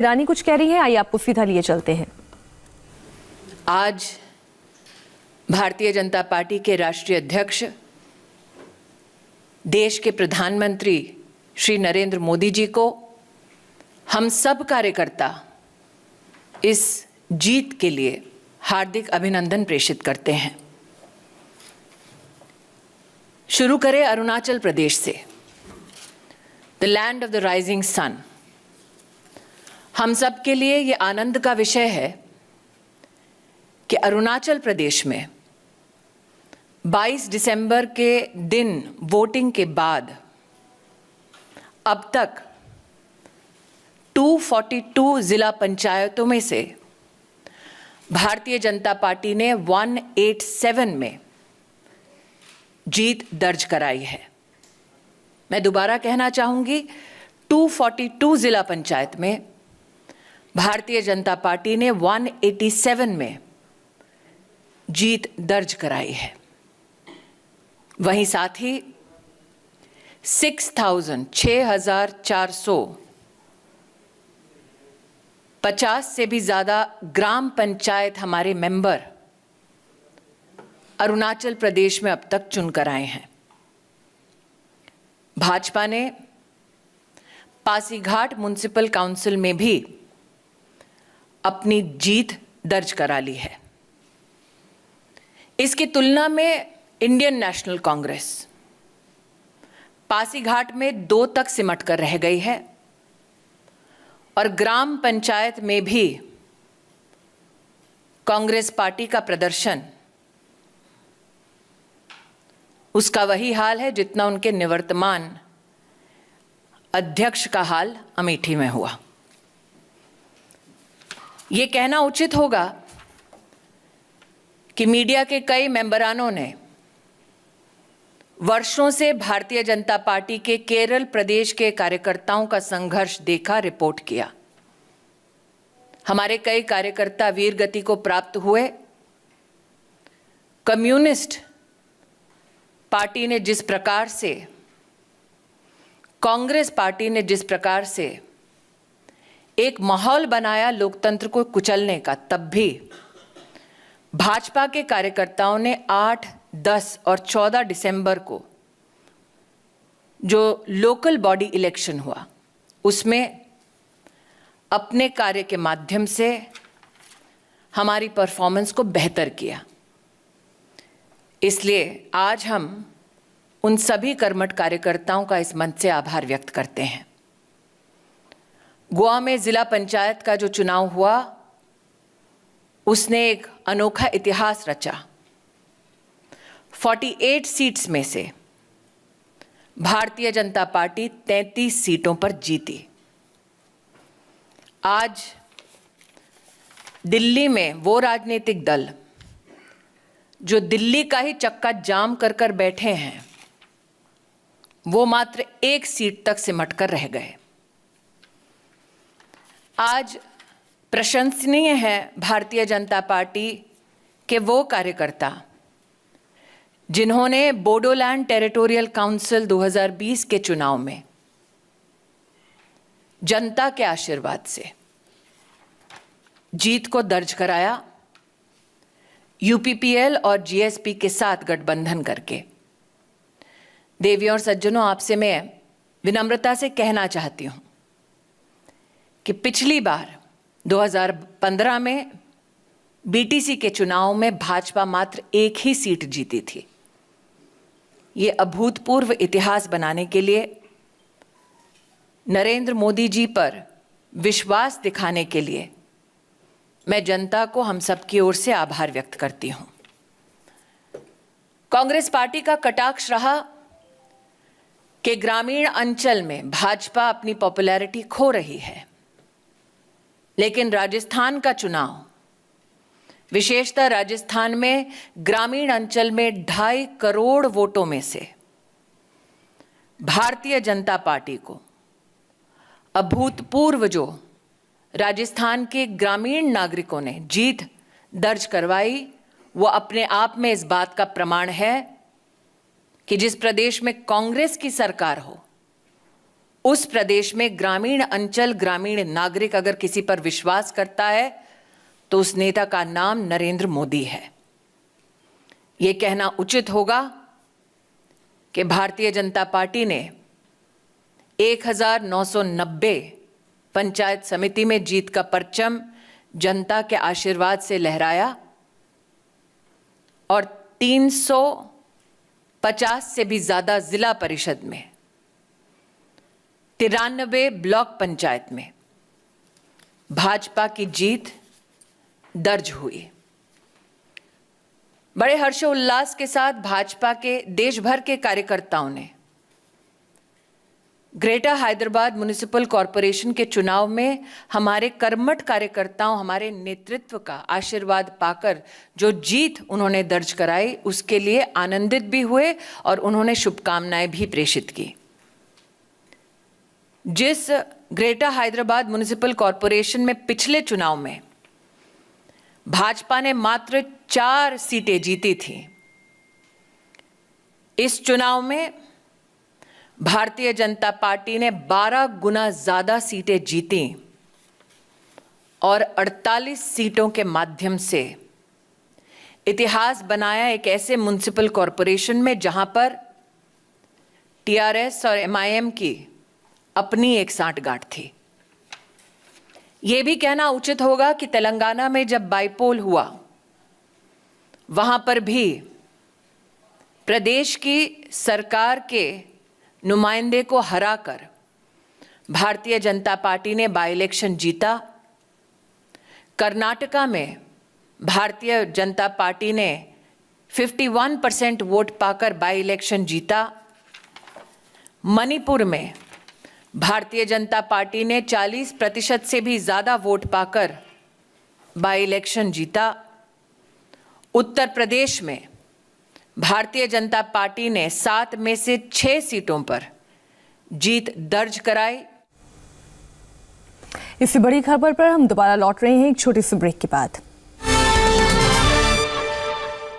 ईरानी कुछ कह रही है, आइए आपको सीधा लिए चलते हैं। आज भारतीय जनता पार्टी के राष्ट्रीय अध्यक्ष, देश के प्रधानमंत्री श्री नरेंद्र मोदी जी को हम सब कार्यकर्ता इस जीत के लिए हार्दिक अभिनंदन प्रेषित करते हैं। शुरू करें अरुणाचल प्रदेश से, the land of the rising sun. हम सब के लिए ये आनंद का विषय है कि अरुणाचल प्रदेश में 22 दिसंबर के दिन वोटिंग के बाद अब तक 242 जिला पंचायतों में से भारतीय जनता पार्टी ने 187 में जीत दर्ज कराई है। मैं दोबारा कहना चाहूंगी, 242 जिला पंचायत में भारतीय जनता पार्टी ने 187 में जीत दर्ज कराई है। वहीं साथ ही 6,450 से भी ज़्यादा ग्राम पंचायत हमारे मेंबर अरुणाचल प्रदेश में अब तक चुनकर आए हैं। भाजपा ने पासीघाट म्युनिसिपल काउंसिल में भी अपनी जीत दर्ज करा ली है। इसकी तुलना में इंडियन नेशनल कांग्रेस पासीघाट में 2 तक सिमट कर रह गई है और ग्राम पंचायत में भी कांग्रेस पार्टी का प्रदर्शन उसका वही हाल है जितना उनके निवर्तमान अध्यक्ष का हाल अमेठी में हुआ। ये कहना उचित होगा कि मीडिया के कई मेंबरानों ने वर्षों से भारतीय जनता पार्टी के केरल प्रदेश के कार्यकर्ताओं का संघर्ष देखा, रिपोर्ट किया। हमारे कई कार्यकर्ता वीर गति को प्राप्त हुए। कम्युनिस्ट पार्टी ने जिस प्रकार से, कांग्रेस पार्टी ने जिस प्रकार से एक माहौल बनाया लोकतंत्र को कुचलने का, तब भी भाजपा के कार्यकर्ताओं ने 8, 10 और 14 दिसंबर को जो लोकल बॉडी इलेक्शन हुआ उसमें अपने कार्य के माध्यम से हमारी परफॉर्मेंस को बेहतर किया। इसलिए आज हम उन सभी कर्मठ कार्यकर्ताओं का इस मंच से आभार व्यक्त करते हैं। गोवा में जिला पंचायत का जो चुनाव हुआ उसने एक अनोखा इतिहास रचा। 48 सीट्स में से भारतीय जनता पार्टी 33 सीटों पर जीती। आज दिल्ली में वो राजनीतिक दल जो दिल्ली का ही चक्का जाम कर कर बैठे हैं, वो मात्र 1 सीट तक सिमट कर रह गए। आज प्रशंसनीय है भारतीय जनता पार्टी के वो कार्यकर्ता जिन्होंने बोडोलैंड टेरिटोरियल काउंसिल 2020 के चुनाव में जनता के आशीर्वाद से जीत को दर्ज कराया, यूपीपीएल और जीएसपी के साथ गठबंधन करके। देवियों और सज्जनों, आपसे मैं विनम्रता से कहना चाहती हूं कि पिछली बार 2015 में बीटीसी के चुनाव में भाजपा मात्र 1 ही सीट जीती थी। ये अभूतपूर्व इतिहास बनाने के लिए, नरेंद्र मोदी जी पर विश्वास दिखाने के लिए मैं जनता को हम सब की ओर से आभार व्यक्त करती हूं। कांग्रेस पार्टी का कटाक्ष रहा कि ग्रामीण अंचल में भाजपा अपनी पॉपुलैरिटी खो रही है, लेकिन राजस्थान का चुनाव, विशेषतः राजस्थान में ग्रामीण अंचल में 2.5 करोड़ वोटों में से भारतीय जनता पार्टी को अभूतपूर्व जो राजस्थान के ग्रामीण नागरिकों ने जीत दर्ज करवाई, वो अपने आप में इस बात का प्रमाण है कि जिस प्रदेश में कांग्रेस की सरकार हो उस प्रदेश में ग्रामीण अंचल ग्रामीण नागरिक अगर किसी पर विश्वास करता है तो उस नेता का नाम नरेंद्र मोदी है। ये कहना उचित होगा कि भारतीय जनता पार्टी ने 1990 पंचायत समिति में जीत का परचम जनता के आशीर्वाद से लहराया और 350 से भी ज्यादा जिला परिषद में 93 ब्लॉक पंचायत में भाजपा की जीत दर्ज हुई। बड़े हर्षोल्लास के साथ भाजपा के देश भर के कार्यकर्ताओं ने ग्रेटर हैदराबाद म्युनिसिपल कॉरपोरेशन के चुनाव में हमारे कर्मठ कार्यकर्ताओं, हमारे नेतृत्व का आशीर्वाद पाकर जो जीत उन्होंने दर्ज कराई उसके लिए आनंदित भी हुए और उन्होंने शुभकामनाएं भी प्रेषित की। जिस ग्रेटर हैदराबाद म्युनिसिपल कॉरपोरेशन में पिछले चुनाव में भाजपा ने मात्र 4 सीटें जीती थी, इस चुनाव में भारतीय जनता पार्टी ने 12 गुना ज्यादा सीटें जीती और 48 सीटों के माध्यम से इतिहास बनाया एक ऐसे म्युनिसिपल कॉरपोरेशन में जहां पर टीआरएस और एमआईएम की अपनी एक सांठगांठ थी। यह भी कहना उचित होगा कि तेलंगाना में जब बाईपोल हुआ वहां पर भी प्रदेश की सरकार के नुमाइंदे को हराकर भारतीय जनता पार्टी ने बाई इलेक्शन जीता। कर्नाटका में भारतीय जनता पार्टी ने 51% वोट पाकर बाई इलेक्शन जीता। मणिपुर में भारतीय जनता पार्टी ने 40% से भी ज्यादा वोट पाकर बाई इलेक्शन जीता। उत्तर प्रदेश में भारतीय जनता पार्टी ने 7 में से 6 सीटों पर जीत दर्ज कराई। इसी बड़ी खबर पर हम दोबारा लौट रहे हैं एक छोटे से ब्रेक के बाद।